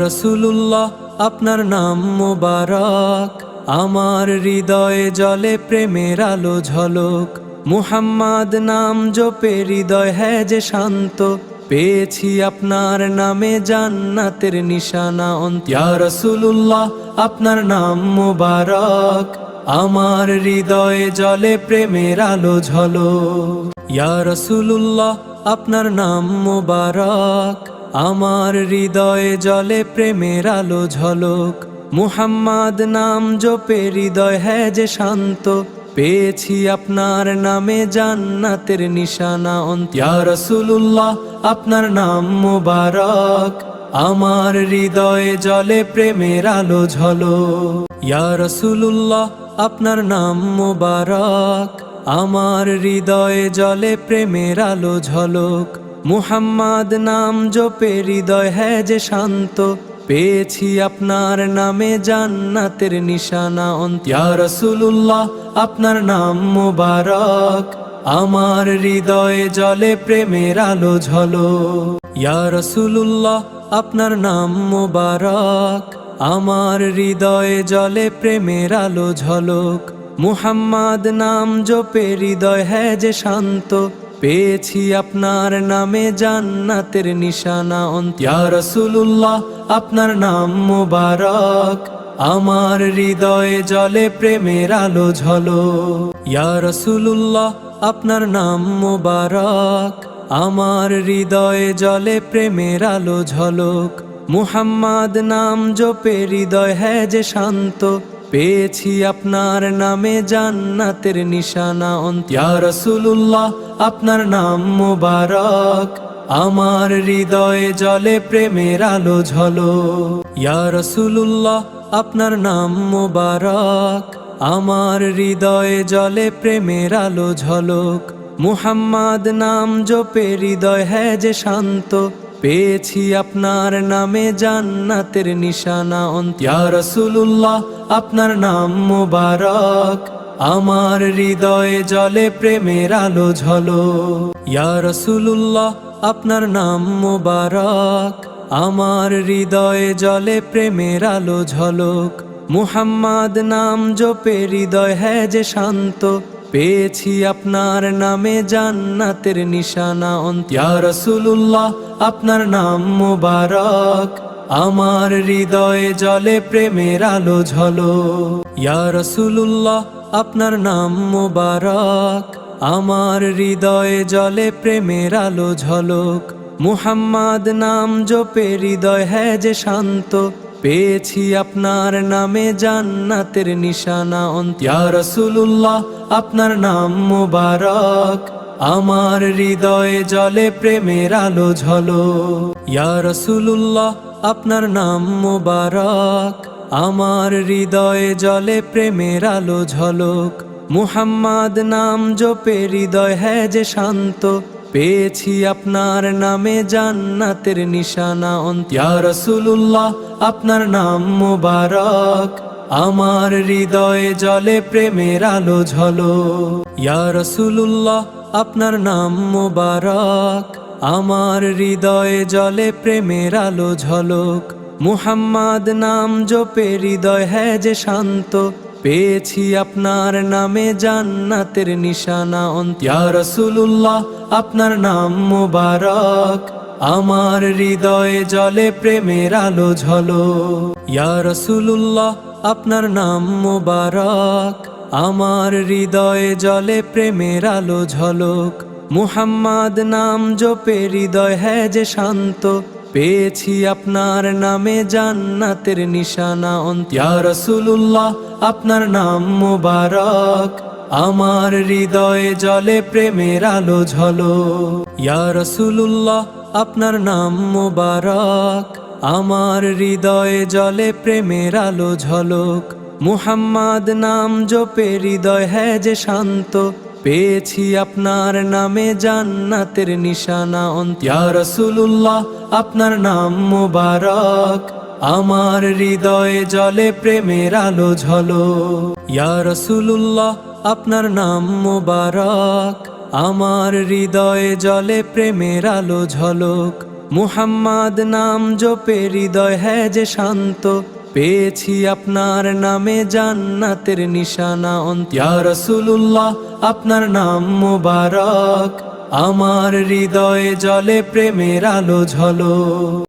রাসূলুল্লাহ আপনার নাম মোবারক, আমার হৃদয়ে জ্বলে প্রেমের আলো ঝলক। মুহাম্মদ নাম জপে হৃদয় হ্যায় যে শান্ত, পেয়েছি আপনার নামে জান্নাতের নিশানা অন্ত। ইয়া রাসূলুল্লাহ আপনার নাম মোবারক, আমার হৃদয়ে জ্বলে প্রেমের আলো ঝলক। ইয়া রাসূলুল্লাহ আপনার নাম মোবারক, আমার হৃদয়ে জ্বলে প্রেমের আলো ঝলক। মুহাম্মদ নাম জপে হৃদয় হ্যায় যে শান্ত, পেয়েছি আপনার নামে জান্নাতের নিশানা অন্ত। ইয়া রাসূলুল্লাহ আপনার নাম মোবারক, আমার হৃদয়ে জ্বলে প্রেমের আলো ঝলক। ইয়া রাসূলুল্লাহ আপনার নাম মোবারক, আমার হৃদয়ে জ্বলে প্রেমের আলো ঝলক। মুহাম্মদ নাম জপে হৃদয় হ্যায় যে শান্ত, পেয়েছি আপনার নামে জান্নাতের নিশানা অন্ত। ইয়া রাসূলুল্লাহ আপনার নাম মোবারক, আমার হৃদয়ে জ্বলে প্রেমের আলো ঝলক। ইয়া রাসূলুল্লাহ আপনার নাম মোবারক, আমার হৃদয়ে জ্বলে প্রেমের আলো ঝলক। মুহাম্মদ নাম জপে হৃদয় হ্যায় যে শান্ত, পেয়েছি আপনার নামে জান্নাতের নিশানা অন্ত। ইয়া রাসূলুল্লাহ আপনার নাম মোবারক, আমার হৃদয়ে জ্বলে প্রেমের আলো ঝলক। ইয়া রাসূলুল্লাহ আপনার নাম মোবারক, আমার হৃদয়ে জ্বলে প্রেমের আলো ঝলক। মুহাম্মদ নাম জপে হৃদয় হ্যায় যে শান্ত, পেয়েছি আপনার নামে জান্নাতের নিশানা অন্ত। ইয়া রাসূলুল্লাহ আপনার নাম মোবারক, আমার হৃদয়ে জ্বলে প্রেমের আলো ঝলক। ইয়া রাসূলুল্লাহ আপনার নাম মোবারক, আমার হৃদয়ে জ্বলে প্রেমের আলো ঝলক। মুহাম্মদ নাম জপে হৃদয় হ্যায় যে শান্ত, পেয়েছি আপনার নামে জান্নাতের নিশানা অন্ত। ইয়া রাসূলুল্লাহ আপনার নাম মোবারক, আমার হৃদয়ে জ্বলে প্রেমের আলো ঝলক। ইয়া রাসূলুল্লাহ আপনার নাম মোবারক, আমার হৃদয়ে জ্বলে প্রেমের আলো ঝলক। মুহাম্মদ নাম জপে হৃদয় হ্যায় যে শান্ত, পেয়েছি আপনার নামে জান্নাতের নিশানা অন্ত। ইয়া রাসূলুল্লাহ আপনার নাম মোবারক, আমার হৃদয়ে জ্বলে প্রেমের আলো ঝলক। ইয়া রাসূলুল্লাহ আপনার নাম মোবারক, আমার হৃদয়ে জ্বলে প্রেমের আলো ঝলক। মুহাম্মদ নাম জপে হৃদয় হ্যায় যে শান্ত, পেয়েছি আপনার নামে জান্নাতের নিশানা অন্ত। ইয়া রাসূলুল্লাহ আপনার নাম মোবারক, আমার হৃদয়ে জ্বলে প্রেমের আলো ঝলক। ইয়া রাসূলুল্লাহ আপনার নাম মোবারক, আমার হৃদয়ে জ্বলে প্রেমের আলো ঝলক। মুহাম্মদ নাম জপে হৃদয় হ্যায় যে শান্ত, পেয়েছি আপনার নামে জান্নাতের নিশানা অন্ত। ইয়া রাসূলুল্লাহ আপনার নাম মোবারক, আমার হৃদয়ে জ্বলে প্রেমের আলো ঝলক। ইয়া রাসূলুল্লাহ আপনার নাম মোবারক, আমার হৃদয়ে জ্বলে প্রেমের আলো ঝলক। মুহাম্মদ নাম জপে হৃদয় হ্যায় যে শান্ত, পেয়েছি আপনার নামে জান্নাতের নিশানা অন্ত। ইয়া রাসূলুল্লাহ আপনার নাম মোবারক, আমার হৃদয়ে জ্বলে প্রেমের আলো ঝলক। ইয়া রাসূলুল্লাহ আপনার নাম মোবারক, আমার হৃদয়ে জ্বলে প্রেমের আলো ঝলক। মুহাম্মদ নাম জপে হৃদয় হ্যায় যে শান্ত, পেয়েছি আপনার নামে জান্নাতের নিশানা অন্ত। ইয়া রাসূলুল্লাহ আপনার নাম মোবারক, আমার হৃদয়ে জ্বলে প্রেমের আলো ঝলক। ইয়া রাসূলুল্লাহ আপনার নাম মোবারক, আমার হৃদয়ে জ্বলে প্রেমের আলো ঝলক। মুহাম্মদ নাম জপে হৃদয় হ্যায় যে শান্ত, পেয়েছি আপনার নামে জান্নাতের নিশানা অন্ত। ইয়া রাসূলুল্লাহ আপনার নাম মোবারক, আমার হৃদয়ে জ্বলে প্রেমের আলো ঝলক। ইয়া রাসূলুল্লাহ আপনার নাম মোবারক, আমার হৃদয়ে জ্বলে প্রেমের আলো ঝলক। মুহাম্মাদ নাম জপে হৃদয় হ্যাঁ যে শান্ত, পেয়েছি আপনার নামে জান্নাতের নিশানা অন্ত। ইয়া রাসূলুল্লাহ আপনার নাম মোবারক, আমার হৃদয়ে জ্বলে প্রেমের আলো ঝলক।